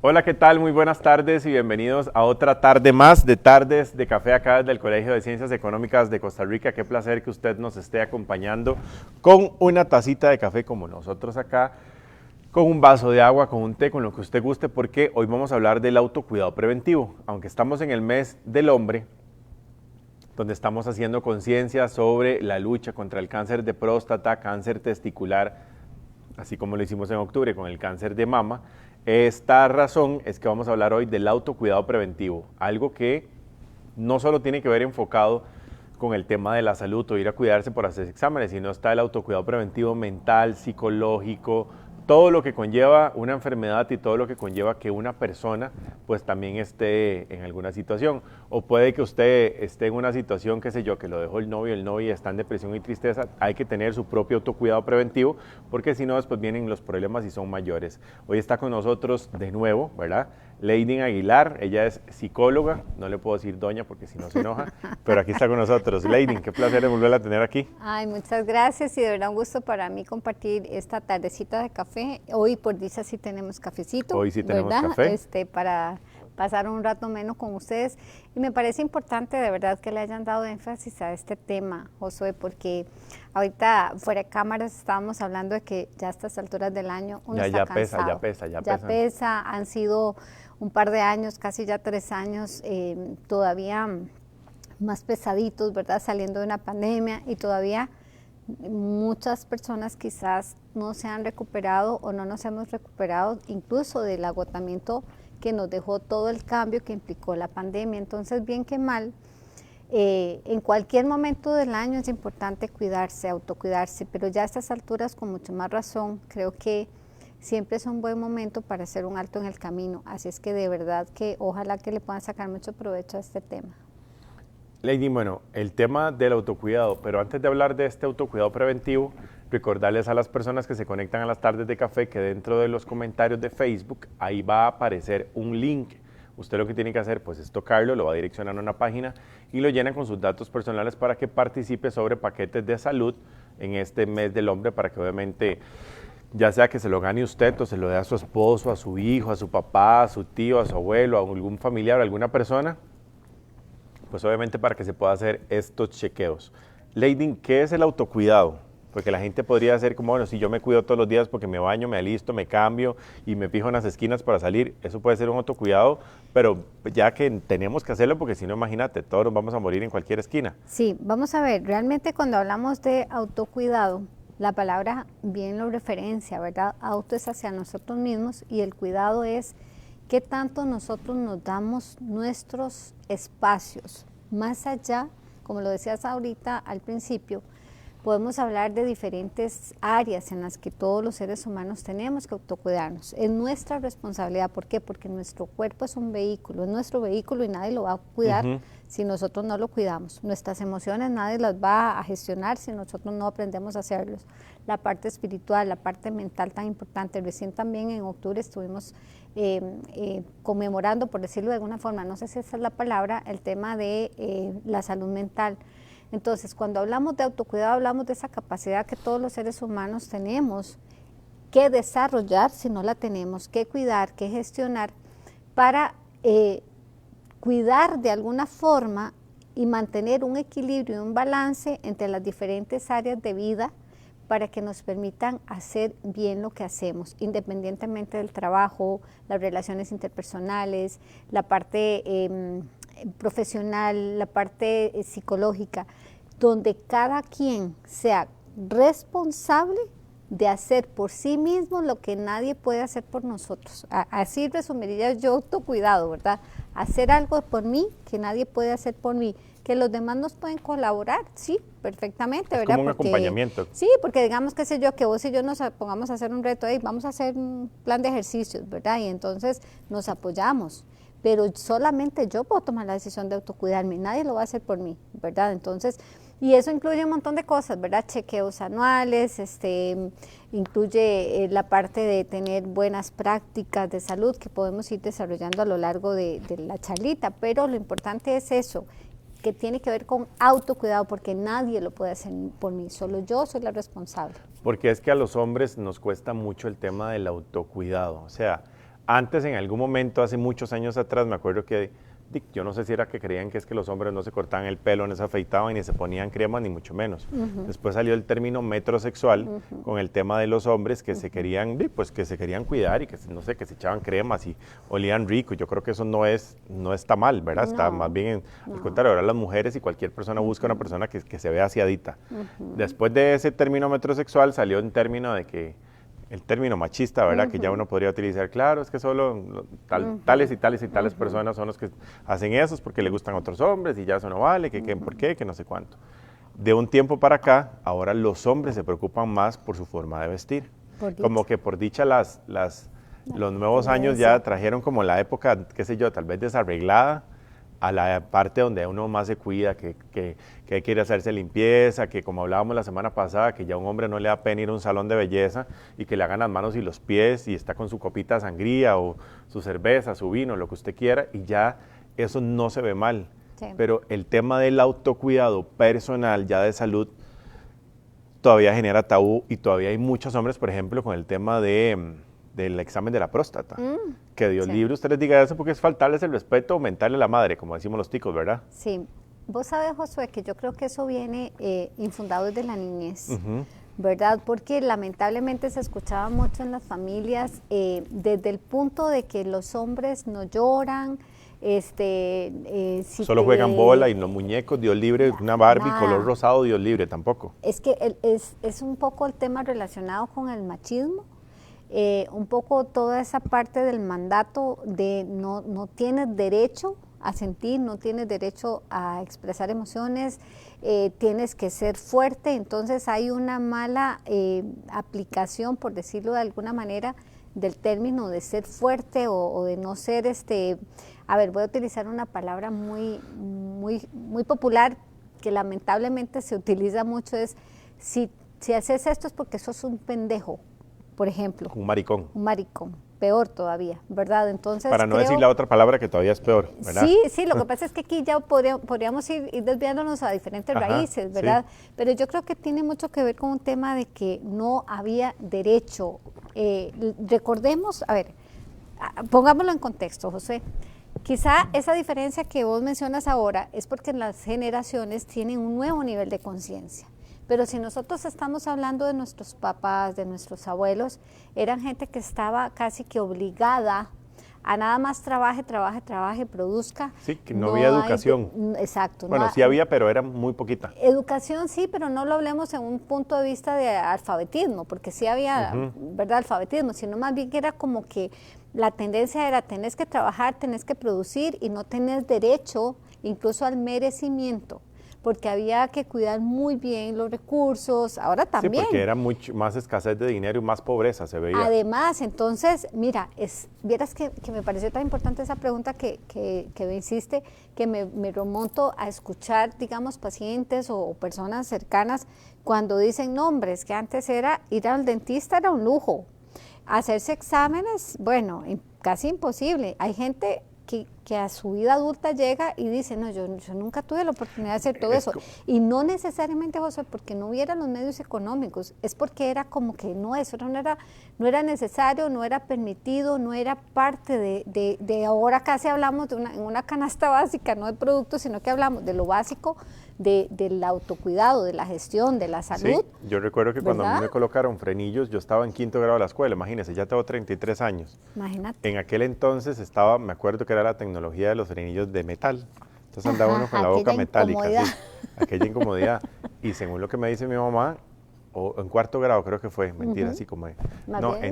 Hola, ¿qué tal? Muy buenas tardes y bienvenidos a otra tarde más de Tardes de Café acá desde el Colegio de Ciencias Económicas de Costa Rica. Qué placer que usted nos esté acompañando con una tacita de café como nosotros acá, con un vaso de agua, con un té, con lo que usted guste, porque hoy vamos a hablar del autocuidado preventivo. Aunque estamos en el mes del hombre, donde estamos haciendo conciencia sobre la lucha contra el cáncer de próstata, cáncer testicular, así como lo hicimos en octubre con el cáncer de mama. Esta razón es que vamos a hablar hoy del autocuidado preventivo, algo que no solo tiene que ver enfocado con el tema de la salud o ir a cuidarse por hacer exámenes, sino está el autocuidado preventivo mental, psicológico, todo lo que conlleva una enfermedad y todo lo que conlleva que una persona pues también esté en alguna situación. O puede que usted esté en una situación, qué sé yo, que lo dejó el novio está en depresión y tristeza. Hay que tener su propio autocuidado preventivo porque si no después vienen los problemas y son mayores. Hoy está con nosotros de nuevo, ¿verdad? Leidin Aguilar, ella es psicóloga, no le puedo decir doña porque si no se enoja, pero aquí está con nosotros. Leidin, qué placer de volverla a tener aquí. Ay, muchas gracias y de verdad un gusto para mí compartir esta tardecita de café. Hoy por dicha sí tenemos cafecito, Hoy sí tenemos ¿verdad? café. Para pasar un rato menos con ustedes. Y me parece importante de verdad que le hayan dado énfasis a este tema, Josué, porque ahorita fuera de cámaras estábamos hablando de que ya a estas alturas del año uno está cansado. Ya pesa, han sido un par de años, casi ya 3 años, todavía más pesaditos, ¿verdad? Saliendo de una pandemia y todavía muchas personas quizás no se han recuperado o no nos hemos recuperado incluso del agotamiento que nos dejó todo el cambio que implicó la pandemia. Entonces, bien que mal, en cualquier momento del año es importante cuidarse, autocuidarse, pero ya a estas alturas con mucho más razón, creo que siempre es un buen momento para hacer un alto en el camino. Así es que de verdad que ojalá que le puedan sacar mucho provecho a este tema. Lady, bueno, el tema del autocuidado, pero antes de hablar de este autocuidado preventivo, recordarles a las personas que se conectan a las tardes de café que dentro de los comentarios de Facebook, ahí va a aparecer un link. Usted lo que tiene que hacer pues es tocarlo, lo va a direccionar a una página y lo llena con sus datos personales para que participe sobre paquetes de salud en este mes del hombre, para que obviamente ya sea que se lo gane usted o se lo dé a su esposo, a su hijo, a su papá, a su tío, a su abuelo, a algún familiar, a alguna persona, pues obviamente para que se pueda hacer estos chequeos. Leidin, ¿qué es el autocuidado? Porque la gente podría hacer como, bueno, si yo me cuido todos los días porque me baño, me alisto, me cambio y me fijo en las esquinas para salir, eso puede ser un autocuidado, pero ya que tenemos que hacerlo porque si no, imagínate, todos nos vamos a morir en cualquier esquina. Sí, vamos a ver, realmente cuando hablamos de autocuidado, la palabra bien lo referencia, ¿verdad? Auto es hacia nosotros mismos y el cuidado es qué tanto nosotros nos damos nuestros espacios. Más allá, como lo decías ahorita al principio, podemos hablar de diferentes áreas en las que todos los seres humanos tenemos que autocuidarnos. Es nuestra responsabilidad. ¿Por qué? Porque nuestro cuerpo es un vehículo, es nuestro vehículo y nadie lo va a cuidar si nosotros no lo cuidamos. Nuestras emociones nadie las va a gestionar si nosotros no aprendemos a hacerlos. La parte espiritual, la parte mental tan importante. Recién también en octubre estuvimos conmemorando, por decirlo de alguna forma, no sé si esa es la palabra, el tema de la salud mental. Entonces, cuando hablamos de autocuidado, hablamos de esa capacidad que todos los seres humanos tenemos que desarrollar, si no la tenemos, que cuidar, que gestionar, para cuidar de alguna forma y mantener un equilibrio y un balance entre las diferentes áreas de vida para que nos permitan hacer bien lo que hacemos, independientemente del trabajo, las relaciones interpersonales, la parte profesional, la parte psicológica, donde cada quien sea responsable de hacer por sí mismo lo que nadie puede hacer por nosotros. Así resumiría yo autocuidado, ¿verdad? Hacer algo por mí que nadie puede hacer por mí. Que los demás nos pueden colaborar, sí, perfectamente, ¿verdad? Es como un acompañamiento. Sí, porque digamos, qué sé yo, que vos y yo nos pongamos a hacer un reto, hey, vamos a hacer un plan de ejercicios, ¿verdad? Y entonces nos apoyamos. Pero solamente yo puedo tomar la decisión de autocuidarme, nadie lo va a hacer por mí, ¿verdad? Entonces, y eso incluye un montón de cosas, ¿verdad? Chequeos anuales, incluye la parte de tener buenas prácticas de salud que podemos ir desarrollando a lo largo de la charlita, pero lo importante es eso, que tiene que ver con autocuidado, porque nadie lo puede hacer por mí, solo yo soy la responsable. Porque es que a los hombres nos cuesta mucho el tema del autocuidado, o sea, Antes, en algún momento, hace muchos años atrás, me acuerdo que yo no sé si era que creían que es que los hombres no se cortaban el pelo, no se afeitaban, ni se ponían crema, ni mucho menos. Después salió el término metrosexual con el tema de los hombres que se querían, pues que se querían cuidar y que no sé, que se echaban cremas y olían rico. Yo creo que eso no está mal, ¿verdad? Está más bien al contrario. Ahora las mujeres y cualquier persona busca una persona que se vea aseadita. Después de ese término metrosexual salió un término de que el término machista, ¿verdad? Que ya uno podría utilizar, claro, es que solo tales y tales y tales personas son los que hacen eso, porque le gustan otros hombres y ya eso no vale, que por qué, que no sé cuánto. De un tiempo para acá, ahora los hombres se preocupan más por su forma de vestir. Como que por dicha los nuevos años ya trajeron como la época, qué sé yo, tal vez desarreglada, a la parte donde uno más se cuida, que hay que ir a hacerse limpieza, que como hablábamos la semana pasada, que ya a un hombre no le da pena ir a un salón de belleza y que le hagan las manos y los pies y está con su copita de sangría o su cerveza, su vino, lo que usted quiera, y ya eso no se ve mal. Sí. Pero el tema del autocuidado personal, ya de salud, todavía genera tabú y todavía hay muchos hombres, por ejemplo, con el tema del examen de la próstata. Que Dios libre usted les diga eso porque es faltarles el respeto o mentarle a la madre, como decimos los ticos, ¿verdad? Sí. Vos sabés, Josué, que yo creo que eso viene infundado desde la niñez, ¿verdad? Porque lamentablemente se escuchaba mucho en las familias desde el punto de que los hombres no lloran, solo juegan bola y los muñecos, Dios libre, una Barbie color rosado, Dios libre, tampoco. Es que es un poco el tema relacionado con el machismo. Un poco toda esa parte del mandato de no tienes derecho a sentir, no tienes derecho a expresar emociones, tienes que ser fuerte, entonces hay una mala aplicación, por decirlo de alguna manera, del término de ser fuerte o de no ser, a ver, voy a utilizar una palabra muy popular que lamentablemente se utiliza mucho, es si haces esto es porque sos un pendejo. Por ejemplo. Un maricón. Un maricón, peor todavía, ¿verdad? Entonces para no decir la otra palabra que todavía es peor, ¿verdad? Sí, lo que pasa es que aquí ya podríamos ir desviándonos a diferentes raíces, ¿verdad? Sí. Pero yo creo que tiene mucho que ver con un tema de que no había derecho. Recordemos, a ver, pongámoslo en contexto, José. Quizá esa diferencia que vos mencionas ahora es porque las generaciones tienen un nuevo nivel de conciencia. Pero si nosotros estamos hablando de nuestros papás, de nuestros abuelos, eran gente que estaba casi que obligada a nada más trabaje, produzca. Sí, que no había educación. Exacto. Bueno, sí había, pero era muy poquita. Educación sí, pero no lo hablemos en un punto de vista de alfabetismo, porque sí había, ¿verdad?, alfabetismo, sino más bien que era como que la tendencia era tenés que trabajar, tenés que producir y no tenés derecho incluso al merecimiento, porque había que cuidar muy bien los recursos, ahora también. Sí, porque era mucho más escasez de dinero y más pobreza se veía. Además, entonces, mira, vieras que me pareció tan importante esa pregunta que me hiciste, que me remonto a escuchar, digamos, pacientes o personas cercanas cuando dicen, no, hombre, es que antes ir al dentista era un lujo, hacerse exámenes, bueno, casi imposible. Hay gente que a su vida adulta llega y dice, no, yo nunca tuve la oportunidad de hacer todo eso. Y no necesariamente, José, porque no hubiera los medios económicos, es porque era como que eso no era necesario, no era permitido, no era parte de ahora casi hablamos de una canasta básica, no de productos, sino que hablamos de lo básico, del autocuidado, de la gestión, de la salud. Sí, yo recuerdo que cuando a mí me colocaron frenillos, yo estaba en 5º grado de la escuela, imagínese, ya tengo 33 años. Imagínate. En aquel entonces me acuerdo que era la tecnología de los frenillos de metal. Entonces andaba uno con la boca metálica, sí, aquella incomodidad. Y según lo que me dice mi mamá, o en 4º grado creo que fue, mentira, así como en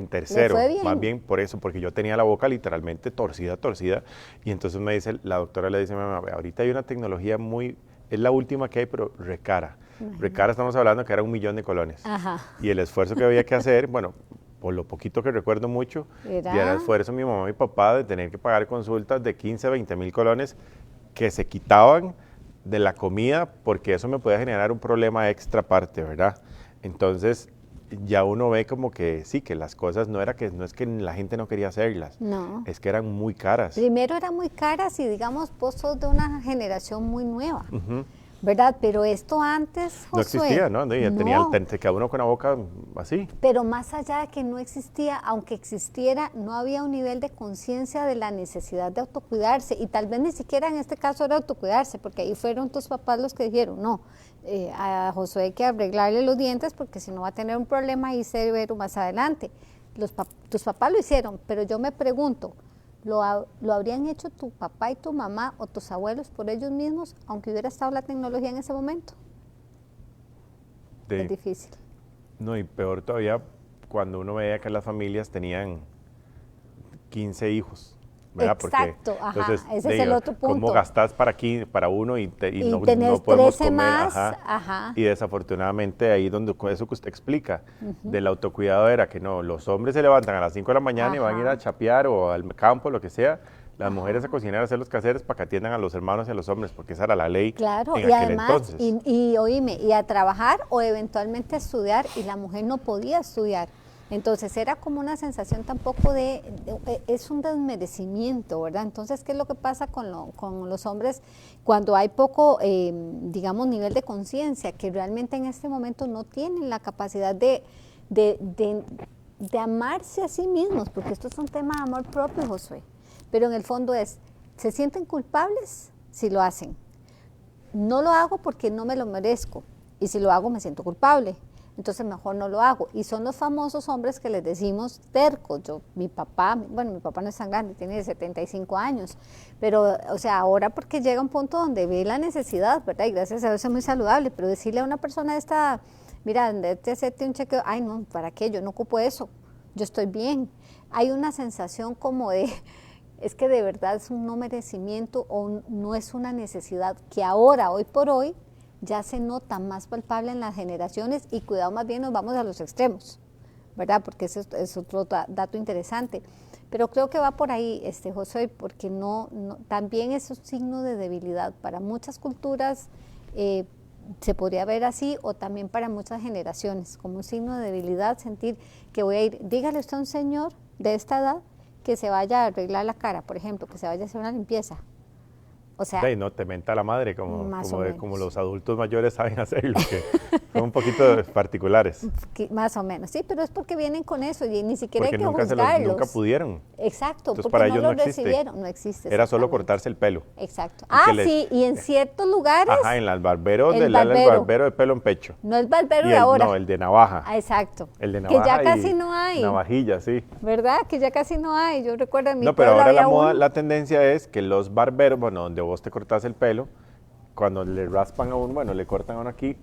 3º, más bien por eso, porque yo tenía la boca literalmente torcida, y entonces la doctora le dice a mi mamá, ahorita hay una tecnología es la última que hay, pero recara. Recara estamos hablando que era 1 millón de colones. Y el esfuerzo que había que hacer, bueno, por lo poquito que recuerdo mucho, era el esfuerzo de mi mamá y mi papá de tener que pagar consultas de 15, 20 mil colones que se quitaban de la comida porque eso me podía generar un problema extra aparte, ¿verdad? Entonces ya uno ve como que sí, que las cosas no es que la gente no quería hacerlas, es que eran muy caras. Primero eran muy caras y digamos vos sos de una generación muy nueva, ¿verdad? Pero esto antes, No Josué, existía, ¿no? Se quedaba uno con la boca así. pero más allá de que no existía, aunque existiera, no había un nivel de conciencia de la necesidad de autocuidarse, y tal vez ni siquiera en este caso era autocuidarse, porque ahí fueron tus papás los que dijeron, no, a Josué hay que arreglarle los dientes porque si no va a tener un problema ahí severo más adelante. Tus papás lo hicieron, pero yo me pregunto, ¿lo habrían hecho tu papá y tu mamá o tus abuelos por ellos mismos, aunque hubiera estado la tecnología en ese momento? Es difícil. No, y peor todavía cuando uno veía que las familias tenían 15 hijos, ¿verdad? Exacto, porque, entonces, ese es el otro punto. ¿Cómo gastás para uno y no podemos comer? Más, Y desafortunadamente ahí donde eso que usted explica, del autocuidado era que no, los hombres se levantan a las 5 de la mañana y van a ir a chapear o al campo, lo que sea. Las mujeres a cocinar, a hacer los quehaceres para que atiendan a los hermanos y a los hombres, porque esa era la ley. Claro, en y aquel además, entonces. y oíme, y a trabajar o eventualmente a estudiar, y la mujer no podía estudiar. Entonces era como una sensación tampoco es un desmerecimiento, ¿verdad? Entonces, ¿qué es lo que pasa con los hombres cuando hay poco, digamos, nivel de conciencia, que realmente en este momento no tienen la capacidad de amarse a sí mismos? Porque esto es un tema de amor propio, Josué. Pero en el fondo ¿se sienten culpables? Si lo hacen. No lo hago porque no me lo merezco, y si lo hago me siento culpable, entonces mejor no lo hago. Y son los famosos hombres que les decimos tercos. Mi papá no es tan grande, tiene 75 años, pero, o sea, ahora porque llega un punto donde ve la necesidad, ¿verdad? Y gracias a Dios es muy saludable, pero decirle a una persona de esta, mira, te hacerte un chequeo, ay no, ¿para qué? Yo no ocupo eso, yo estoy bien. Hay una sensación como es que de verdad es un no merecimiento o no es una necesidad que ahora, hoy por hoy, ya se nota más palpable en las generaciones, y cuidado, más bien nos vamos a los extremos, ¿verdad? Porque eso es otro dato interesante. Pero creo que va por ahí, Josué, porque también es un signo de debilidad. Para muchas culturas se podría ver así, o también para muchas generaciones, como un signo de debilidad, sentir que voy a ir, dígale usted a un señor de esta edad que se vaya a arreglar la cara, por ejemplo, que se vaya a hacer una limpieza. O sea, no te menta la madre, como los adultos mayores saben hacerlo, que son un poquito particulares. Más o menos, sí, pero es porque vienen con eso y ni siquiera porque hay que juzgarlos. Nunca pudieron. Exacto, entonces, porque para no ellos lo recibieron, no existe. Era solo cortarse el pelo. Exacto. Sí, y en ciertos lugares. Ajá, en el barbero de pelo en pecho. No el barbero de ahora. No, el de navaja. Exacto. El de navaja. Que ya casi no hay. Navajilla, sí. ¿Verdad? Que ya casi no hay. Yo recuerdo en mi No, pero ahora la tendencia es que los barberos, donde vos te cortas el pelo, cuando le raspan a uno, le cortan a uno aquí,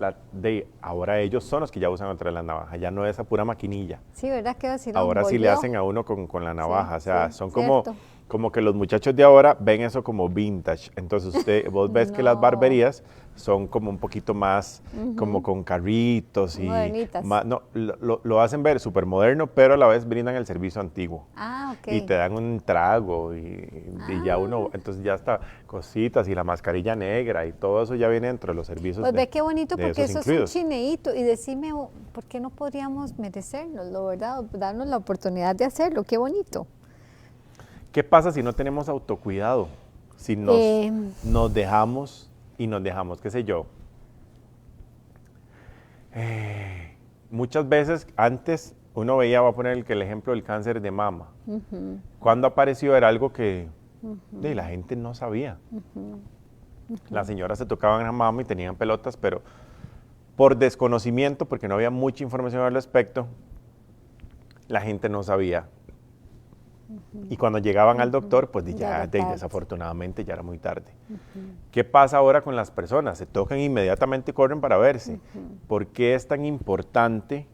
ahora ellos son los que ya usan otra vez la navaja, ya no es esa pura maquinilla. Sí, ¿verdad? Que ahora sí le hacen a uno con la navaja, sí, o sea, sí, son como que los muchachos de ahora ven eso como vintage. Entonces vos ves que las barberías son como un poquito más, como con carritos y más, lo hacen ver súper moderno, pero a la vez brindan el servicio antiguo. Ok. Y te dan un trago y ya uno, entonces ya está cositas y la mascarilla negra y todo eso ya viene dentro de los servicios. Pues ve qué bonito, porque eso incluidos. Es un chineíto, y decime, ¿por qué no podríamos merecérnoslo, verdad? Darnos la oportunidad de hacerlo, qué bonito. ¿Qué pasa si no tenemos autocuidado? Si nos dejamos y nos dejamos, qué sé yo. Muchas veces antes uno veía, voy a poner el ejemplo del cáncer de mama. Cuando apareció era algo que la gente no sabía. Las señoras se tocaban la mama y tenían pelotas, pero por desconocimiento, porque no había mucha información al respecto, la gente no sabía. Y cuando llegaban al doctor, pues desafortunadamente ya era muy tarde. ¿Qué pasa ahora con las personas? Se tocan inmediatamente y corren para verse. ¿Por qué es tan importante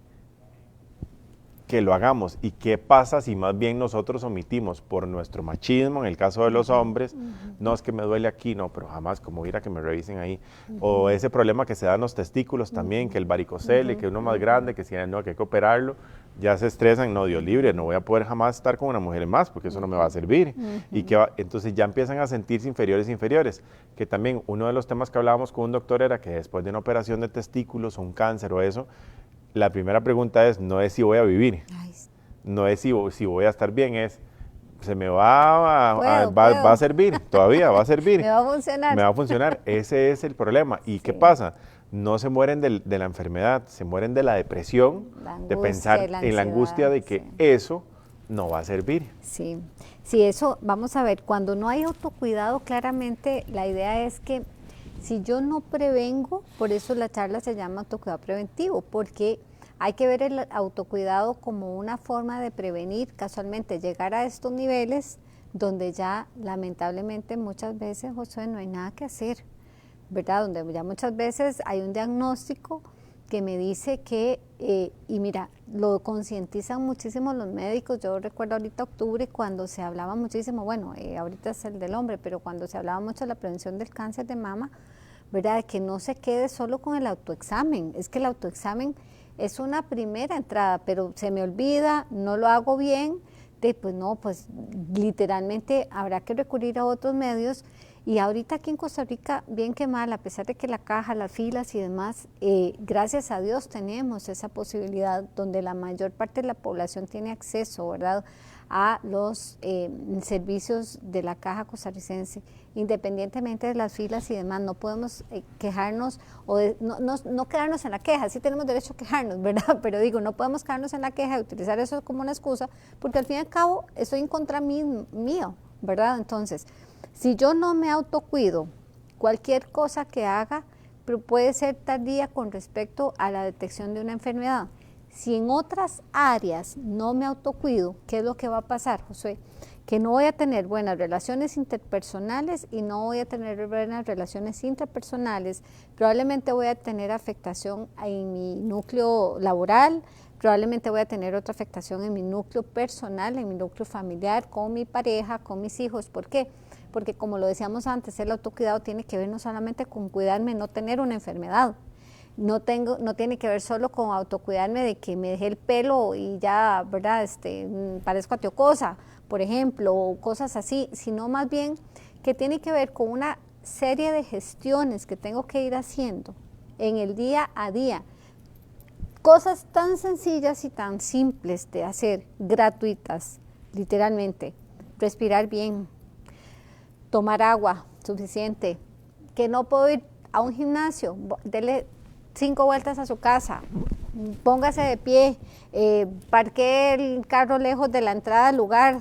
que lo hagamos? ¿Y qué pasa si más bien nosotros omitimos por nuestro machismo, en el caso de los hombres? No, es que me duele aquí, no, pero jamás, como ir a que me revisen ahí. O ese problema que se da en los testículos también, que el varicocele, que uno más grande, que si no, que hay que operarlo, ya se estresan, no, Dios libre, no voy a poder jamás estar con una mujer más, porque eso no me va a servir. Y entonces ya empiezan a sentirse inferiores, que también uno de los temas que hablábamos con un doctor era que después de una operación de testículos, un cáncer o eso, la primera pregunta no es si voy a vivir, no es si voy a estar bien, es se me va va a servir, todavía va a servir. Me va a funcionar. Me va a funcionar, ese es el problema. ¿Y qué pasa? No se mueren de la enfermedad, se mueren de la depresión, de pensar en la angustia de que eso no va a servir. Sí, sí, eso, vamos a ver, cuando no hay autocuidado, claramente la idea es que si yo no prevengo, por eso la charla se llama autocuidado preventivo, porque hay que ver el autocuidado como una forma de prevenir casualmente llegar a estos niveles donde ya lamentablemente muchas veces, Josué, no hay nada que hacer, ¿verdad? Donde ya muchas veces hay un diagnóstico que me dice que, y mira, lo concientizan muchísimo los médicos. Yo recuerdo ahorita octubre cuando se hablaba muchísimo, bueno, ahorita es el del hombre, pero cuando se hablaba mucho de la prevención del cáncer de mama, ¿verdad? De que no se quede solo con el autoexamen. Es que el autoexamen es una primera entrada, pero se me olvida, no lo hago bien, pues no, pues literalmente habrá que recurrir a otros medios. Y ahorita aquí en Costa Rica, bien que mal, a pesar de que la caja, las filas y demás, gracias a Dios tenemos esa posibilidad donde la mayor parte de la población tiene acceso, ¿verdad?, a los servicios de la caja costarricense, independientemente de las filas y demás. No podemos quejarnos o no quedarnos en la queja. Sí tenemos derecho a quejarnos, ¿verdad? Pero digo, no podemos quedarnos en la queja y utilizar eso como una excusa, porque al fin y al cabo estoy en contra mío, ¿verdad? Entonces, si yo no me autocuido, cualquier cosa que haga puede ser tardía con respecto a la detección de una enfermedad. Si en otras áreas no me autocuido, ¿qué es lo que va a pasar, Josué? Que no voy a tener buenas relaciones interpersonales y no voy a tener buenas relaciones intrapersonales. Probablemente voy a tener afectación en mi núcleo laboral, probablemente voy a tener otra afectación en mi núcleo personal, en mi núcleo familiar, con mi pareja, con mis hijos. ¿Por qué? Porque como lo decíamos antes, el autocuidado tiene que ver no solamente con cuidarme, no tener una enfermedad. No tiene que ver solo con autocuidarme de que me dejé el pelo y ya, ¿verdad? Parezco atiocosa, por ejemplo, o cosas así, sino más bien que tiene que ver con una serie de gestiones que tengo que ir haciendo en el día a día. Cosas tan sencillas y tan simples de hacer, gratuitas, literalmente. Respirar bien, tomar agua suficiente, que no puedo ir a un gimnasio, dele 5 vueltas a su casa, póngase de pie, parquee el carro lejos de la entrada del lugar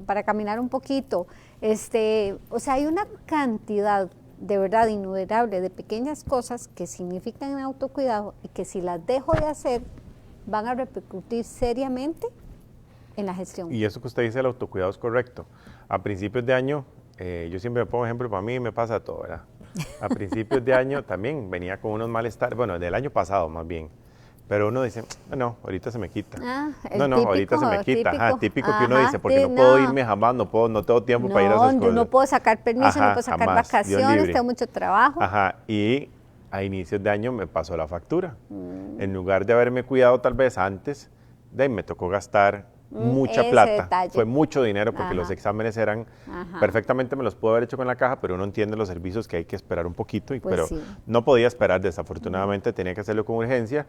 para caminar un poquito. O sea, hay una cantidad de verdad innumerable de pequeñas cosas que significan autocuidado y que si las dejo de hacer van a repercutir seriamente en la gestión. Y eso que usted dice, el autocuidado es correcto. A principios de año, yo siempre me pongo ejemplo, para mí me pasa todo, ¿verdad? A principios de año también venía con unos malestares, bueno, del año pasado más bien, pero uno dice, no, ahorita se me quita. Ahorita se me quita, típico que uno dice, porque no puedo irme jamás, no tengo tiempo para ir a esas cosas. Yo no puedo sacar permiso, no puedo sacar vacaciones, tengo mucho trabajo. Y a inicios de año me pasó la factura. En lugar de haberme cuidado tal vez antes, me tocó gastar mucha plata, detalle. Fue mucho dinero porque los exámenes eran, perfectamente me los puedo haber hecho con la caja, pero uno entiende los servicios que hay que esperar un poquito, pero no podía esperar, desafortunadamente tenía que hacerlo con urgencia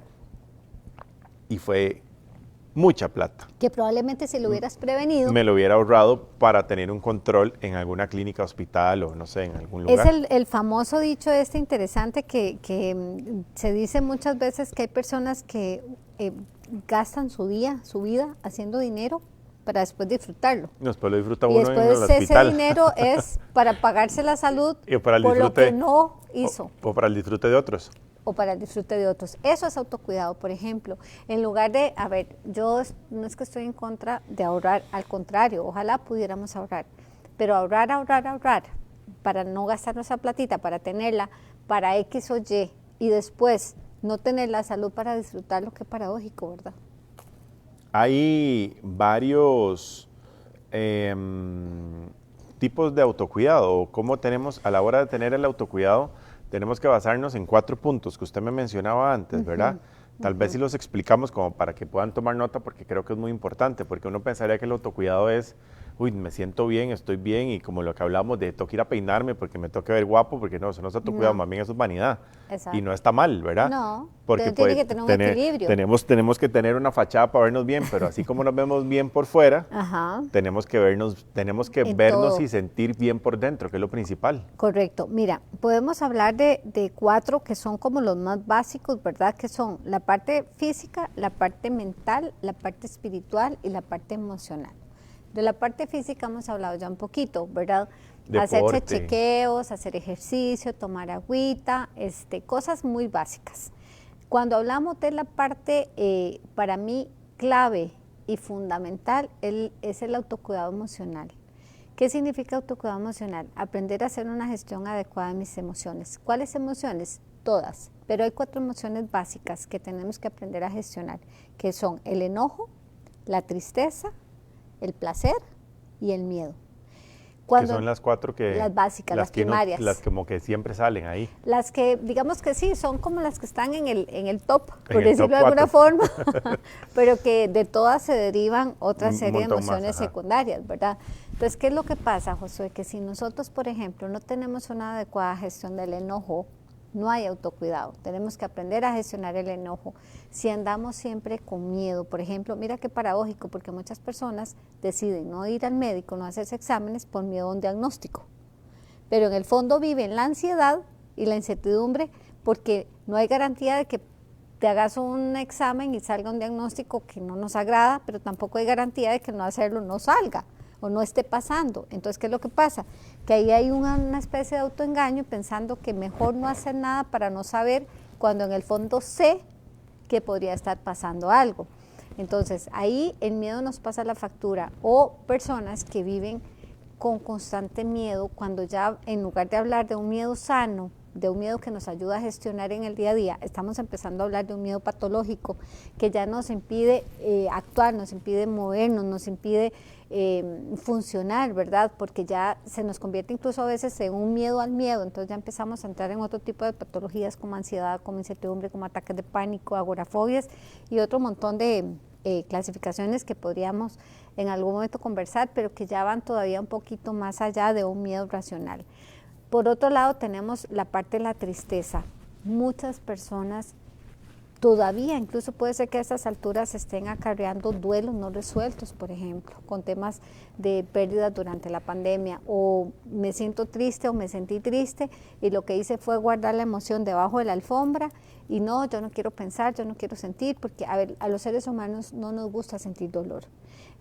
y fue mucha plata. Que probablemente si lo hubieras prevenido. Me lo hubiera ahorrado para tener un control en alguna clínica, hospital o no sé, en algún lugar. Es el famoso dicho interesante que se dice muchas veces que hay personas que gastan su vida haciendo dinero para después disfrutarlo. Después lo disfruta uno y después en el hospital. Ese dinero es para pagarse la salud y para el por disfrute, lo que no hizo. O para el disfrute de otros. O para el disfrute de otros. Eso es autocuidado, por ejemplo. En lugar de, yo no es que estoy en contra de ahorrar, al contrario, ojalá pudiéramos ahorrar. Pero ahorrar, para no gastar nuestra platita, para tenerla para X o Y, y después no tener la salud para disfrutarlo, qué paradójico, ¿verdad? Hay varios tipos de autocuidado. ¿Cómo tenemos, a la hora de tener el autocuidado, tenemos que basarnos en 4 puntos que usted me mencionaba antes, ¿verdad? Tal vez si los explicamos como para que puedan tomar nota, porque creo que es muy importante, porque uno pensaría que el autocuidado es uy, me siento bien, estoy bien, y como lo que hablamos de tengo que ir a peinarme porque me tengo que ver guapo, porque no, eso no es autocuidado, No. más bien eso es vanidad. Y Exacto. no está mal, ¿verdad? No, Porque pero tiene pues, que tener un equilibrio. tenemos que tener una fachada para vernos bien, pero así como nos vemos bien por fuera, Ajá. tenemos que En vernos todo. y sentir bien por dentro, que es lo principal. Correcto. Mira, podemos hablar de 4 que son como los más básicos, ¿verdad? Que son la parte física, la parte mental, la parte espiritual y la parte emocional. De la parte física hemos hablado ya un poquito, ¿verdad? Hacerse Deporte. chequeos, hacer ejercicio, tomar agüita, cosas muy básicas. Cuando hablamos de la parte, para mí, clave y fundamental, es el autocuidado emocional. ¿Qué significa autocuidado emocional? Aprender a hacer una gestión adecuada de mis emociones. ¿Cuáles emociones? Todas. Pero hay 4 emociones básicas que tenemos que aprender a gestionar, que son el enojo, la tristeza, el placer y el miedo. Que son las 4 que... Las básicas, las primarias. Las como que siempre salen ahí. Las que, digamos que sí, son como las que están en el top, por En el decirlo top de alguna 4. forma, pero que de todas se derivan otra Un serie de montón más, emociones ajá. secundarias, ¿verdad? Entonces, ¿qué es lo que pasa, Josué? Que si nosotros, por ejemplo, no tenemos una adecuada gestión del enojo, no hay autocuidado. Tenemos que aprender a gestionar el enojo. Si andamos siempre con miedo, por ejemplo, mira qué paradójico, porque muchas personas deciden no ir al médico, no hacerse exámenes por miedo a un diagnóstico. Pero en el fondo viven la ansiedad y la incertidumbre porque no hay garantía de que te hagas un examen y salga un diagnóstico que no nos agrada, pero tampoco hay garantía de que no hacerlo no salga o no esté pasando. Entonces, ¿qué es lo que pasa? Que ahí hay una especie de autoengaño pensando que mejor no hacer nada para no saber, cuando en el fondo sé que podría estar pasando algo. Entonces, ahí el miedo nos pasa la factura, o personas que viven con constante miedo, cuando ya en lugar de hablar de un miedo sano, de un miedo que nos ayuda a gestionar en el día a día, estamos empezando a hablar de un miedo patológico que ya nos impide actuar, nos impide movernos, nos impide funcionar, ¿verdad? Porque ya se nos convierte incluso a veces en un miedo al miedo, entonces ya empezamos a entrar en otro tipo de patologías como ansiedad, como incertidumbre, como ataques de pánico, agorafobias y otro montón de clasificaciones que podríamos en algún momento conversar, pero que ya van todavía un poquito más allá de un miedo racional. Por otro lado, tenemos la parte de la tristeza. Muchas personas todavía, incluso puede ser que a estas alturas estén acarreando duelos no resueltos, por ejemplo, con temas de pérdidas durante la pandemia, o me siento triste o me sentí triste y lo que hice fue guardar la emoción debajo de la alfombra y no, yo no quiero pensar, yo no quiero sentir, porque a los seres humanos no nos gusta sentir dolor.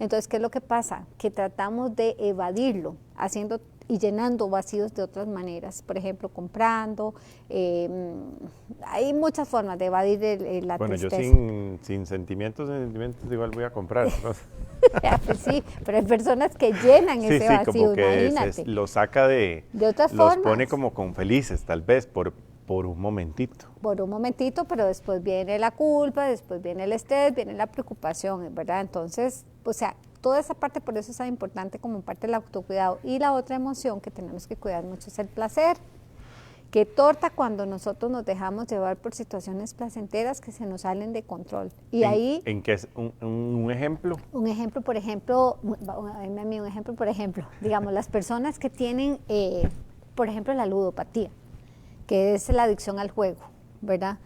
Entonces, ¿qué es lo que pasa? Que tratamos de evadirlo, haciendo y llenando vacíos de otras maneras, por ejemplo, comprando. Hay muchas formas de evadir la tristeza. Yo sin sentimientos igual voy a comprar. Pues sí, pero hay personas que llenan Sí, ese vacío, como que imagínate. lo saca de otras los formas. pone como con felices, tal vez, por un momentito. Por un momentito, pero después viene la culpa, después viene el estrés, viene la preocupación, ¿verdad? Entonces, o sea, toda esa parte, por eso es tan importante como parte del autocuidado. Y la otra emoción que tenemos que cuidar mucho es el placer. Qué torta cuando nosotros nos dejamos llevar por situaciones placenteras que se nos salen de control. Y ahí... ¿En qué es un ejemplo? Un ejemplo, por ejemplo, digamos, las personas que tienen, por ejemplo, la ludopatía, que es la adicción al juego, ¿verdad?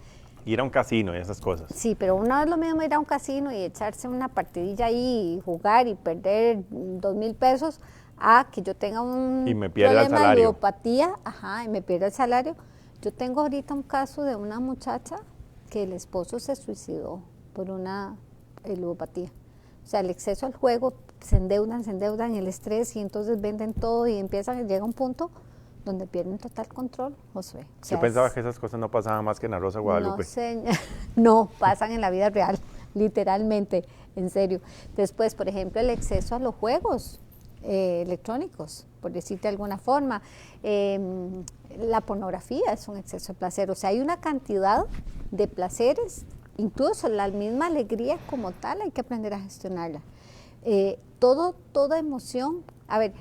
Ir a un casino y esas cosas. Sí, pero no es lo mismo ir a un casino y echarse una partidilla ahí y jugar y perder 2,000 pesos a que yo tenga un y me pierda el salario. De ludopatía, y me pierda el salario. Yo tengo ahorita un caso de una muchacha que el esposo se suicidó por una ludopatía. O sea, el exceso al juego, se endeudan, el estrés y entonces venden todo y llega un punto donde pierden total control, Josué. O sea, yo pensaba que esas cosas no pasaban más que en la Rosa de Guadalupe. No, pasan en la vida real, literalmente, en serio. Después, por ejemplo, el exceso a los juegos electrónicos, por decirte de alguna forma. La pornografía es un exceso de placer. O sea, hay una cantidad de placeres, incluso la misma alegría como tal, hay que aprender a gestionarla. Toda emoción, a ver,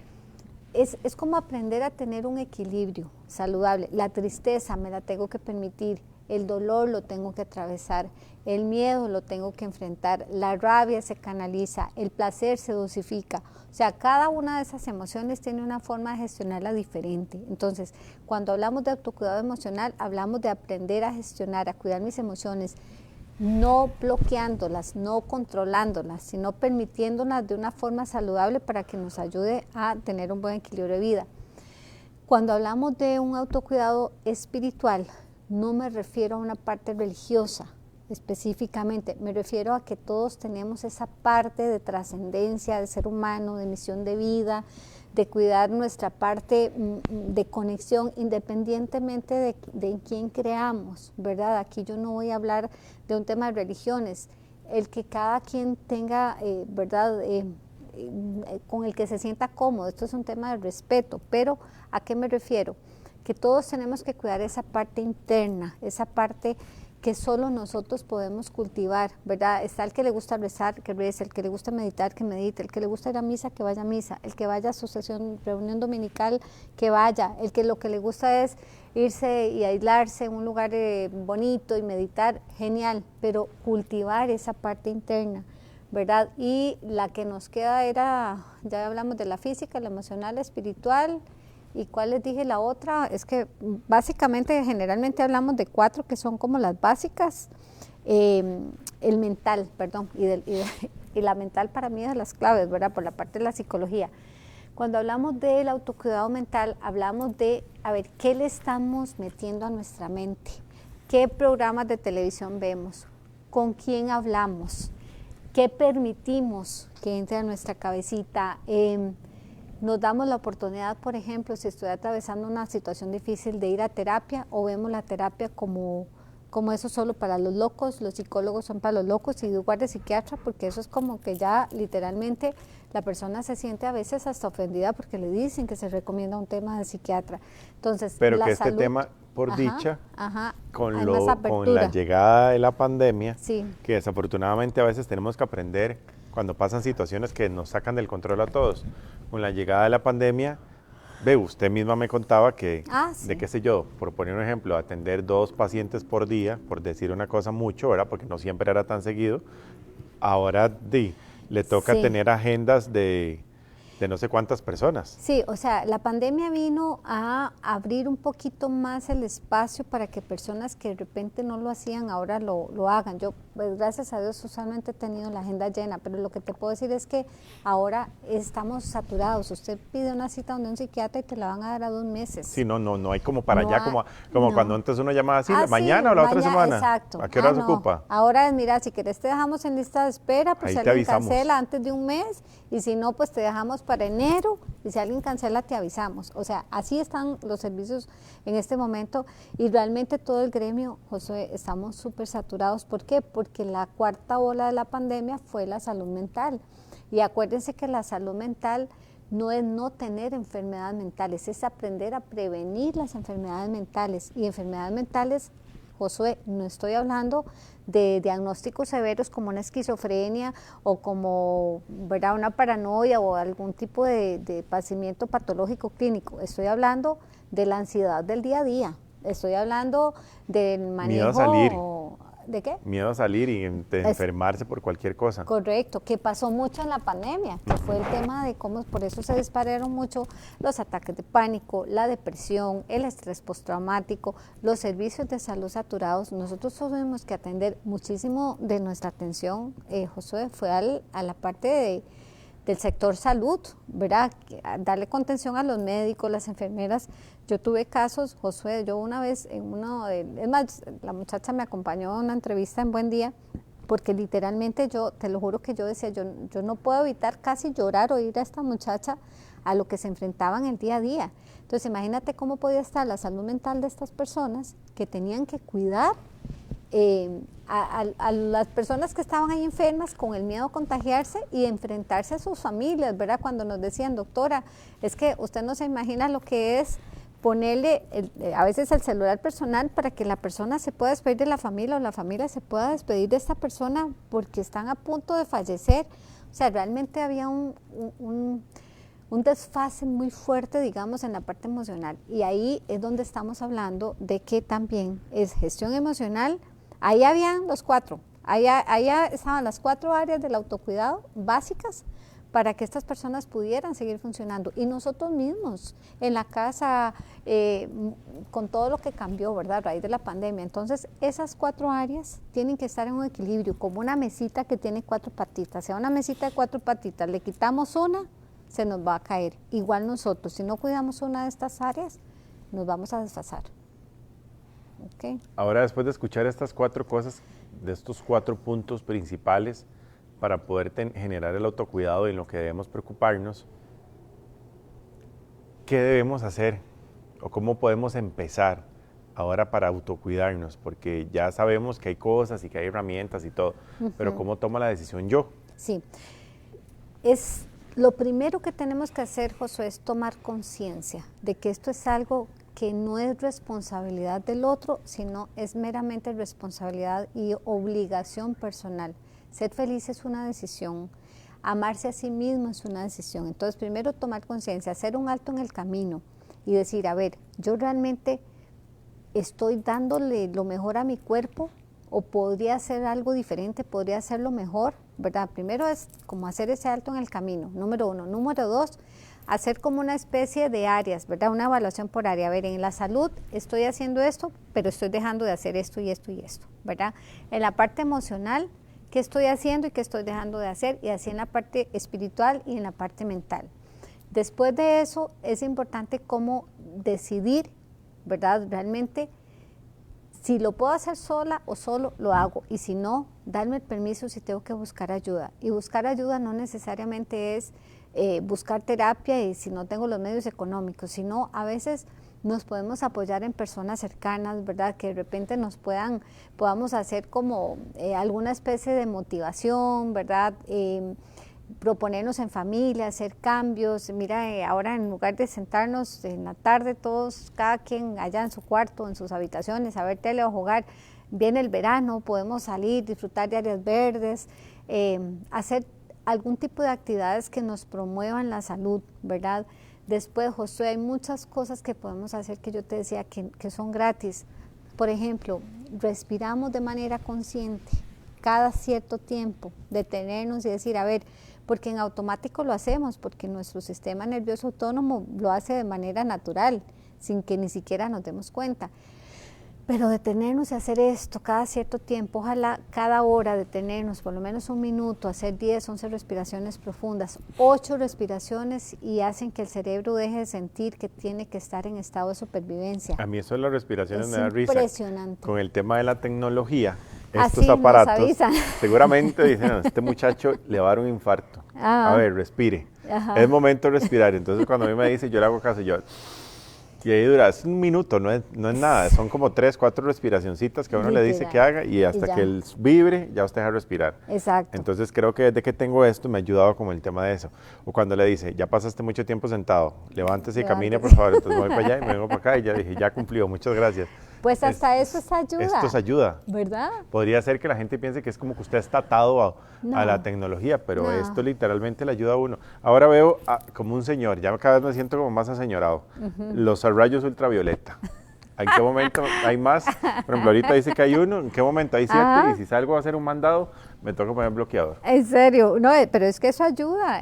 es como aprender a tener un equilibrio saludable. La tristeza me la tengo que permitir, el dolor lo tengo que atravesar, el miedo lo tengo que enfrentar, la rabia se canaliza, el placer se dosifica. O sea, cada una de esas emociones tiene una forma de gestionarla diferente. Entonces, cuando hablamos de autocuidado emocional, hablamos de aprender a gestionar, a cuidar mis emociones, no bloqueándolas, no controlándolas, sino permitiéndolas de una forma saludable para que nos ayude a tener un buen equilibrio de vida. Cuando hablamos de un autocuidado espiritual, no me refiero a una parte religiosa específicamente, me refiero a que todos tenemos esa parte de trascendencia, de ser humano, de misión de vida, de cuidar nuestra parte de conexión independientemente de en quién creamos, ¿verdad? Aquí yo no voy a hablar de un tema de religiones, el que cada quien tenga, ¿verdad?, con el que se sienta cómodo, esto es un tema de respeto, pero ¿a qué me refiero? Que todos tenemos que cuidar esa parte interna, esa parte que solo nosotros podemos cultivar, ¿verdad? Está el que le gusta rezar, que reza, el que le gusta meditar, que medite, el que le gusta ir a misa, que vaya a misa, el que vaya a asociación, reunión dominical, que vaya, el que lo que le gusta es irse y aislarse en un lugar bonito y meditar, genial, pero cultivar esa parte interna, ¿verdad? Y la que nos queda era, ya hablamos de la física, la emocional, la espiritual. ¿Y cuál les dije la otra? Es que básicamente, generalmente hablamos de 4 que son como las básicas. El mental, perdón, y la mental para mí es de las claves, ¿verdad? Por la parte de la psicología. Cuando hablamos del autocuidado mental, hablamos de, a ver, ¿qué le estamos metiendo a nuestra mente? ¿Qué programas de televisión vemos? ¿Con quién hablamos? ¿Qué permitimos que entre a nuestra cabecita? Nos damos la oportunidad, por ejemplo, si estoy atravesando una situación difícil, de ir a terapia, o vemos la terapia como eso solo para los locos, los psicólogos son para los locos y lugar de psiquiatra, porque eso es como que ya literalmente la persona se siente a veces hasta ofendida porque le dicen que se recomienda un tema de psiquiatra. Entonces, pero que este tema, por dicha, con la llegada de la pandemia, sí, que desafortunadamente a veces tenemos que aprender cuando pasan situaciones que nos sacan del control a todos. Con la llegada de la pandemia, usted misma me contaba que, sí, de qué sé yo, por poner un ejemplo, atender 2 pacientes por día, por decir una cosa mucho, ¿verdad? Porque no siempre era tan seguido. Ahora le toca tener agendas de no sé cuántas personas. Sí, o sea, la pandemia vino a abrir un poquito más el espacio para que personas que de repente no lo hacían ahora lo hagan. Yo, pues, gracias a Dios, usualmente he tenido la agenda llena, pero lo que te puedo decir es que ahora estamos saturados. Usted pide una cita donde un psiquiatra y te la van a dar a 2 meses. Sí, no hay como para allá, como cuando antes uno llamaba así, mañana o la otra semana. Exacto. ¿A qué hora se ocupa? Ahora, mira, si querés te dejamos en lista de espera, pues si alguien cancela antes de un mes, y si no, pues te dejamos para enero, y si alguien cancela te avisamos. O sea, así están los servicios en este momento, y realmente todo el gremio, Josué, estamos súper saturados. ¿Por qué? Porque la 4ª ola de la pandemia fue la salud mental, y acuérdense que la salud mental no es no tener enfermedades mentales, es aprender a prevenir las enfermedades mentales. Y enfermedades mentales, Josué, no estoy hablando de diagnósticos severos como una esquizofrenia o como, ¿verdad?, una paranoia o algún tipo de padecimiento patológico clínico. Estoy hablando de la ansiedad del día a día, estoy hablando del manejo. Miedo a salir. ¿De qué? Miedo a salir y enfermarse por cualquier cosa. Correcto, que pasó mucho en la pandemia, que fue el tema de cómo, por eso se dispararon mucho los ataques de pánico, la depresión, el estrés postraumático, los servicios de salud saturados. Nosotros tuvimos que atender muchísimo de nuestra atención, Josué, fue a la parte del sector salud, ¿verdad? Darle contención a los médicos, las enfermeras. Yo tuve casos, Josué, yo una vez es más, la muchacha me acompañó a una entrevista en Buen Día, porque literalmente yo, te lo juro que yo decía, yo no puedo evitar casi llorar o oír a esta muchacha a lo que se enfrentaban el día a día. Entonces imagínate cómo podía estar la salud mental de estas personas que tenían que cuidar a las personas que estaban ahí enfermas con el miedo a contagiarse y enfrentarse a sus familias, ¿verdad? Cuando nos decían, doctora, es que usted no se imagina lo que es ponerle a veces el celular personal para que la persona se pueda despedir de la familia o la familia se pueda despedir de esta persona porque están a punto de fallecer. O sea, realmente había un desfase muy fuerte, digamos, en la parte emocional. Y ahí es donde estamos hablando de que también es gestión emocional. Ahí habían los 4, allá estaban las 4 áreas del autocuidado básicas para que estas personas pudieran seguir funcionando. Y nosotros mismos, en la casa, con todo lo que cambió, ¿verdad?, a raíz de la pandemia. Entonces, esas 4 áreas tienen que estar en un equilibrio, como una mesita que tiene 4 patitas. Si a una mesita de 4 patitas le quitamos una, se nos va a caer. Igual nosotros, si no cuidamos una de estas áreas, nos vamos a desfasar. ¿Okay? Ahora, después de escuchar estas 4 cosas, de estos 4 puntos principales para poder generar el autocuidado y en lo que debemos preocuparnos, ¿qué debemos hacer o cómo podemos empezar ahora para autocuidarnos? Porque ya sabemos que hay cosas y que hay herramientas y todo, pero ¿cómo tomo la decisión yo? Sí, lo primero que tenemos que hacer, Josué, es tomar conciencia de que esto es algo que no es responsabilidad del otro, sino es meramente responsabilidad y obligación personal. Ser feliz es una decisión, amarse a sí mismo es una decisión. Entonces, primero tomar conciencia, hacer un alto en el camino y decir, a ver, yo realmente estoy dándole lo mejor a mi cuerpo o podría hacer algo diferente, podría hacerlo mejor, ¿verdad? Primero es como hacer ese alto en el camino, número 1. Número 2, hacer como una especie de áreas, ¿verdad? Una evaluación por área. A ver, en la salud estoy haciendo esto, pero estoy dejando de hacer esto y esto y esto, ¿verdad? En la parte emocional, ¿qué estoy haciendo y qué estoy dejando de hacer? Y así en la parte espiritual y en la parte mental. Después de eso, es importante cómo decidir, ¿verdad? Realmente, si lo puedo hacer sola o solo, lo hago. Y si no, darme el permiso si tengo que buscar ayuda. Y buscar ayuda no necesariamente es buscar terapia y si no tengo los medios económicos, sino a veces nos podemos apoyar en personas cercanas, ¿verdad? Que de repente podamos hacer como alguna especie de motivación, ¿verdad? Proponernos en familia, hacer cambios. Mira, ahora en lugar de sentarnos en la tarde todos, cada quien allá en su cuarto, en sus habitaciones, a ver tele o jugar, viene el verano, podemos salir, disfrutar de áreas verdes, hacer algún tipo de actividades que nos promuevan la salud, ¿verdad? Después, Josué, hay muchas cosas que podemos hacer que yo te decía que son gratis. Por ejemplo, respiramos de manera consciente cada cierto tiempo, detenernos y decir, a ver, porque en automático lo hacemos, porque nuestro sistema nervioso autónomo lo hace de manera natural, sin que ni siquiera nos demos cuenta. Pero detenernos y hacer esto cada cierto tiempo, ojalá cada hora detenernos, por lo menos un minuto, hacer 10, 11 respiraciones profundas, 8 respiraciones y hacen que el cerebro deje de sentir que tiene que estar en estado de supervivencia. A mí eso de las respiraciones me da risa. Impresionante. Con el tema de la tecnología, estos aparatos, seguramente dicen, no, este muchacho le va a dar un infarto. A ver, respire. Ajá. Es momento de respirar. Entonces cuando a mí me dice, yo le hago caso, y ahí dura, es un minuto, no es nada, son como 3, 4 respiracioncitas que a uno le dice que haga y hasta que él vibre, ya usted deja respirar. Exacto. Entonces creo que desde que tengo esto me ha ayudado como el tema de eso. O cuando le dice, ya pasaste mucho tiempo sentado, levántese y camine por favor, entonces me voy para allá y me vengo para acá y ya dije, ya cumplió, muchas gracias. Pues hasta eso es ayuda. Esto es ayuda. ¿Verdad? Podría ser que la gente piense que es como que usted está atado a la tecnología, pero esto literalmente le ayuda a uno. Ahora veo como un señor, ya cada vez me siento como más aseñorado, los rayos ultravioleta. ¿En qué momento hay más? Por ejemplo, ahorita dice que hay uno, ¿en qué momento hay 7? Y si salgo a hacer un mandado, me toca poner bloqueador. En serio, no, pero es que eso ayuda,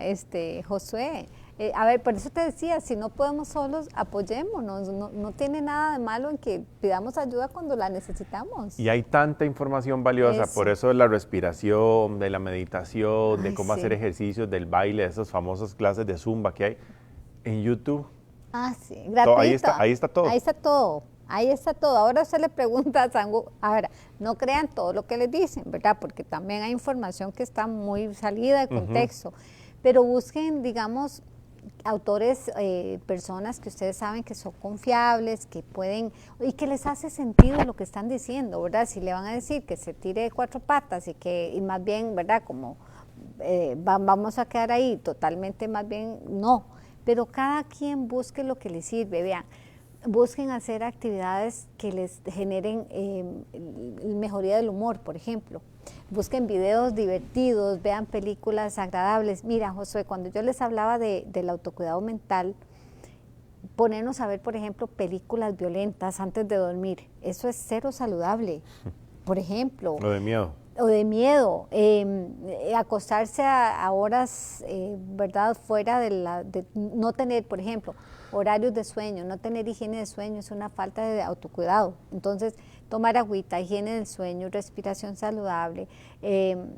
Josué. A ver, por eso te decía, si no podemos solos, apoyémonos, no tiene nada de malo en que pidamos ayuda cuando la necesitamos. Y hay tanta información valiosa, por eso de la respiración, de la meditación, de cómo hacer ejercicios, del baile, de esas famosas clases de Zumba que hay en YouTube. Sí, gratuito. Ahí está todo. Ahí está todo. Ahí está todo. Ahora usted le pregunta a Sango, ahora, no crean todo lo que les dicen, ¿verdad? Porque también hay información que está muy salida de contexto. Pero busquen, digamos, autores, personas que ustedes saben que son confiables, que pueden, y que les hace sentido lo que están diciendo, ¿verdad? Si le van a decir que se tire de 4 patas y más bien, ¿verdad? Como vamos a quedar ahí totalmente, más bien, no. Pero cada quien busque lo que le sirve, vean. Busquen hacer actividades que les generen mejoría del humor, por ejemplo. busquen videos divertidos, vean películas agradables. Mira, Josué, cuando yo les hablaba del autocuidado mental, ponernos a ver, por ejemplo, películas violentas antes de dormir, eso es cero saludable, por ejemplo. O de miedo. O de miedo, acostarse a horas, ¿verdad?, fuera de no tener, por ejemplo, horarios de sueño, no tener higiene de sueño es una falta de autocuidado. Entonces, tomar agüita, higiene del sueño, respiración saludable,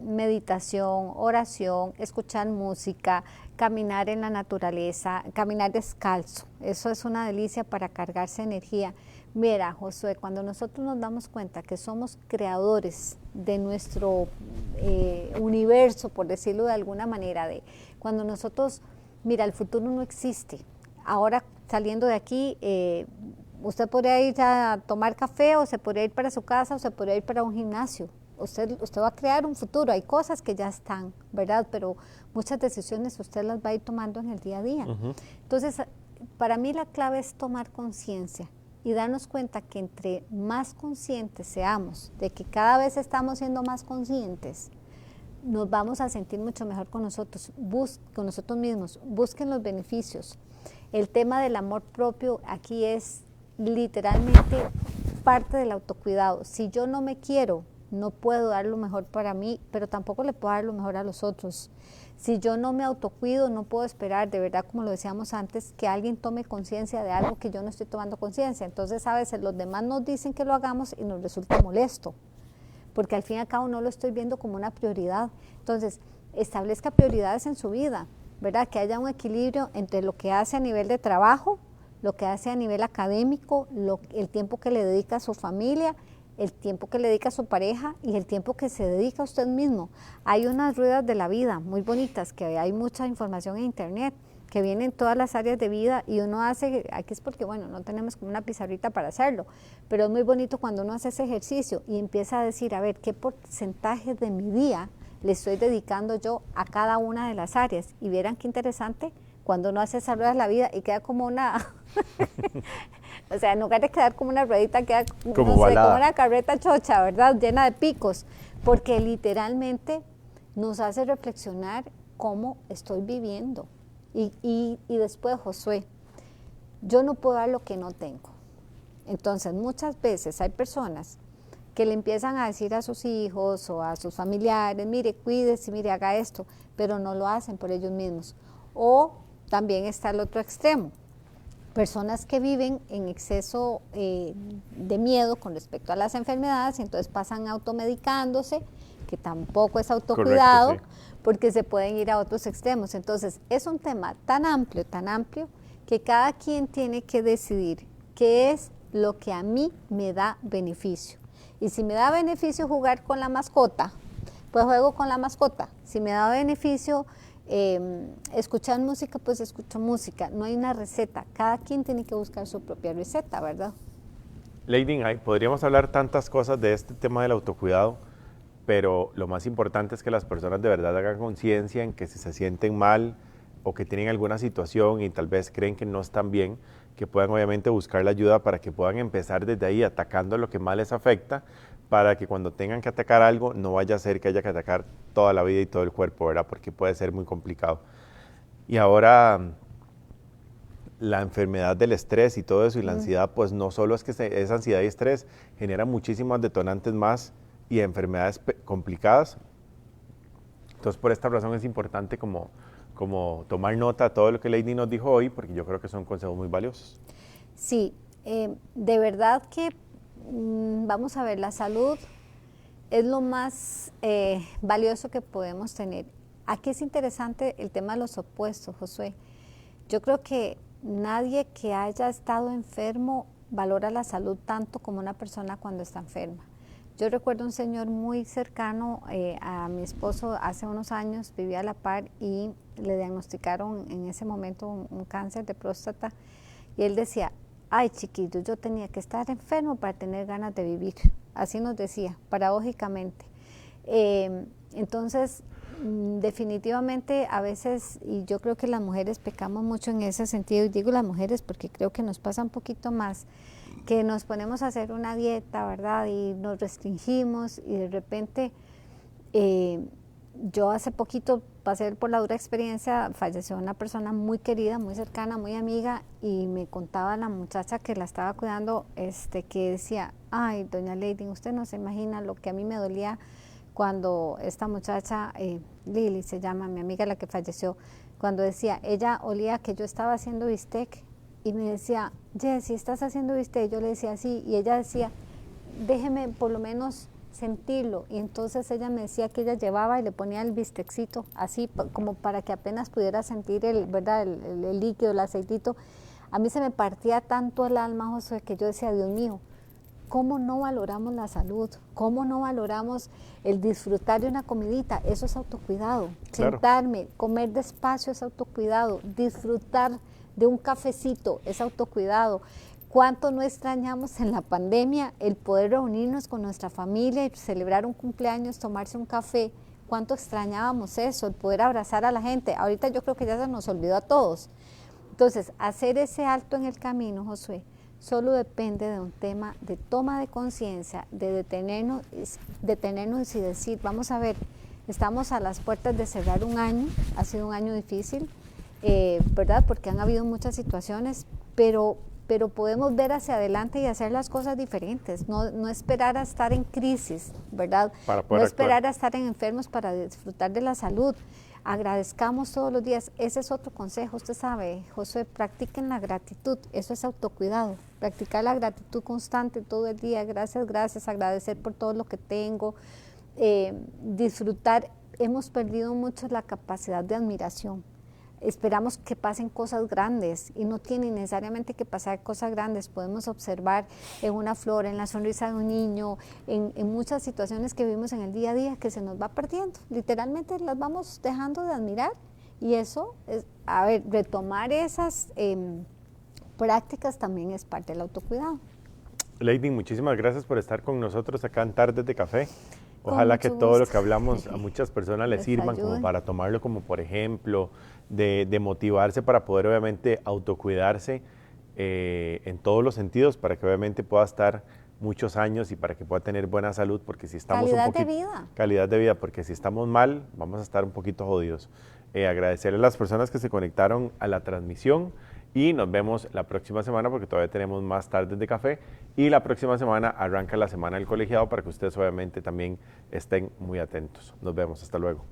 meditación, oración, escuchar música, caminar en la naturaleza, caminar descalzo, eso es una delicia para cargarse energía. Mira, Josué, cuando nosotros nos damos cuenta que somos creadores de nuestro universo, por decirlo de alguna manera, cuando nosotros, mira, el futuro no existe. Ahora, saliendo de aquí, usted podría ir a tomar café, o se podría ir para su casa, o se podría ir para un gimnasio. Usted va a crear un futuro, hay cosas que ya están, ¿verdad? Pero muchas decisiones usted las va a ir tomando en el día a día. Entonces, para mí la clave es tomar conciencia y darnos cuenta que entre más conscientes seamos de que cada vez estamos siendo más conscientes, nos vamos a sentir mucho mejor con nosotros, con nosotros mismos. Busquen los beneficios. El tema del amor propio aquí es literalmente parte del autocuidado. Si yo no me quiero, no puedo dar lo mejor para mí, pero tampoco le puedo dar lo mejor a los otros. Si yo no me autocuido, no puedo esperar, de verdad, como lo decíamos antes, que alguien tome conciencia de algo que yo no estoy tomando conciencia. Entonces, a veces los demás nos dicen que lo hagamos y nos resulta molesto, porque al fin y al cabo no lo estoy viendo como una prioridad. Entonces, establezca prioridades en su vida, ¿verdad? Que haya un equilibrio entre lo que hace a nivel de trabajo, lo que hace a nivel académico, el tiempo que le dedica a su familia, el tiempo que le dedica a su pareja y el tiempo que se dedica a usted mismo. Hay unas ruedas de la vida muy bonitas, que hay mucha información en internet, que vienen en todas las áreas de vida y uno hace, aquí es porque, bueno, no tenemos como una pizarrita para hacerlo, pero es muy bonito cuando uno hace ese ejercicio y empieza a decir, a ver, ¿qué porcentaje de mi día le estoy dedicando yo a cada una de las áreas? Y vieran qué interesante cuando uno hace esa rueda de la vida y queda como una... O sea, en lugar de quedar como una ruedita, queda como, no sé, como una carreta chocha, ¿verdad? Llena de picos, porque literalmente nos hace reflexionar cómo estoy viviendo. Y después, Josué, yo no puedo dar lo que no tengo. Entonces, muchas veces hay personas que le empiezan a decir a sus hijos o a sus familiares, mire, cuídese, mire, haga esto, pero no lo hacen por ellos mismos. O también está el otro extremo. Personas que viven en exceso de miedo con respecto a las enfermedades y entonces pasan automedicándose, que tampoco es autocuidado. Correcto, sí. Porque se pueden ir a otros extremos. Entonces es un tema tan amplio, que cada quien tiene que decidir qué es lo que a mí me da beneficio. Y si me da beneficio jugar con la mascota, pues juego con la mascota. Si me da beneficio escuchar música, pues escucho música. No hay una receta, cada quien tiene que buscar su propia receta, ¿verdad? Lady, podríamos hablar tantas cosas de este tema del autocuidado, pero lo más importante es que las personas de verdad hagan conciencia en que si se sienten mal o que tienen alguna situación y tal vez creen que no están bien, que puedan obviamente buscar la ayuda para que puedan empezar desde ahí atacando lo que más les afecta, para que cuando tengan que atacar algo no vaya a ser que haya que atacar toda la vida y todo el cuerpo, ¿verdad? Porque puede ser muy complicado. Y ahora la enfermedad del estrés y todo eso y la ansiedad, pues no solo es que esa ansiedad y estrés genera muchísimos detonantes más y enfermedades complicadas. Entonces por esta razón es importante como tomar nota de todo lo que Lady nos dijo hoy, porque yo creo que son consejos muy valiosos. Sí, de verdad que vamos a ver, la salud es lo más valioso que podemos tener. Aquí es interesante el tema de los opuestos, Josué. Yo creo que nadie que haya estado enfermo valora la salud tanto como una persona cuando está enferma. Yo recuerdo un señor muy cercano a mi esposo hace unos años, vivía a la par y le diagnosticaron en ese momento un cáncer de próstata y él decía, ay chiquillo, yo tenía que estar enfermo para tener ganas de vivir. Así nos decía, paradójicamente. Entonces, definitivamente a veces, y yo creo que las mujeres pecamos mucho en ese sentido, y digo las mujeres porque creo que nos pasa un poquito más, que nos ponemos a hacer una dieta, ¿verdad? Y nos restringimos y de repente Yo hace poquito pasé por la dura experiencia, falleció una persona muy querida, muy cercana, muy amiga, y me contaba la muchacha que la estaba cuidando, que decía, ay, doña Lady, usted no se imagina lo que a mí me dolía cuando esta muchacha, Lili se llama, mi amiga la que falleció, cuando decía, ella olía que yo estaba haciendo bistec, y me decía, Jessy, ¿estás haciendo bistec? Yo le decía, sí, y ella decía, déjeme por lo menos sentirlo, y entonces ella me decía que ella llevaba y le ponía el bistecito así como para que apenas pudiera sentir ¿verdad? El líquido, el aceitito. A mí se me partía tanto el alma, Josué, que yo decía, Dios mío, ¿cómo no valoramos la salud? ¿Cómo no valoramos el disfrutar de una comidita? Eso es autocuidado. Claro. Sentarme, comer despacio es autocuidado. Disfrutar de un cafecito es autocuidado. ¿Cuánto no extrañamos en la pandemia el poder reunirnos con nuestra familia y celebrar un cumpleaños, tomarse un café? ¿Cuánto extrañábamos eso, el poder abrazar a la gente? Ahorita yo creo que ya se nos olvidó a todos. Entonces, hacer ese alto en el camino, Josué, solo depende de un tema de toma de conciencia, de detenernos y decir, vamos a ver, estamos a las puertas de cerrar un año, ha sido un año difícil, ¿verdad? Porque han habido muchas situaciones, pero podemos ver hacia adelante y hacer las cosas diferentes, no esperar a estar en crisis, ¿verdad? No esperar a estar enfermos para disfrutar de la salud. Agradezcamos todos los días. Ese es otro consejo, usted sabe, Josué, practiquen la gratitud, eso es autocuidado, practicar la gratitud constante todo el día, gracias, agradecer por todo lo que tengo, disfrutar. Hemos perdido mucho la capacidad de admiración. Esperamos que pasen cosas grandes y no tienen necesariamente que pasar cosas grandes. Podemos observar en una flor, en la sonrisa de un niño, en muchas situaciones que vivimos en el día a día que se nos va perdiendo. Literalmente las vamos dejando de admirar y eso, retomar esas prácticas también es parte del autocuidado. Lady, muchísimas gracias por estar con nosotros acá en Tardes de Café. Ojalá que todo lo que hablamos a muchas personas les sirvan como para tomarlo como por ejemplo, de motivarse para poder obviamente autocuidarse en todos los sentidos, para que obviamente pueda estar muchos años y para que pueda tener buena salud, porque si estamos calidad de vida, porque si estamos mal, vamos a estar un poquito jodidos. Agradecerle a las personas que se conectaron a la transmisión y nos vemos la próxima semana porque todavía tenemos más Tardes de Café y la próxima semana arranca la Semana del Colegiado para que ustedes obviamente también estén muy atentos. Nos vemos, hasta luego.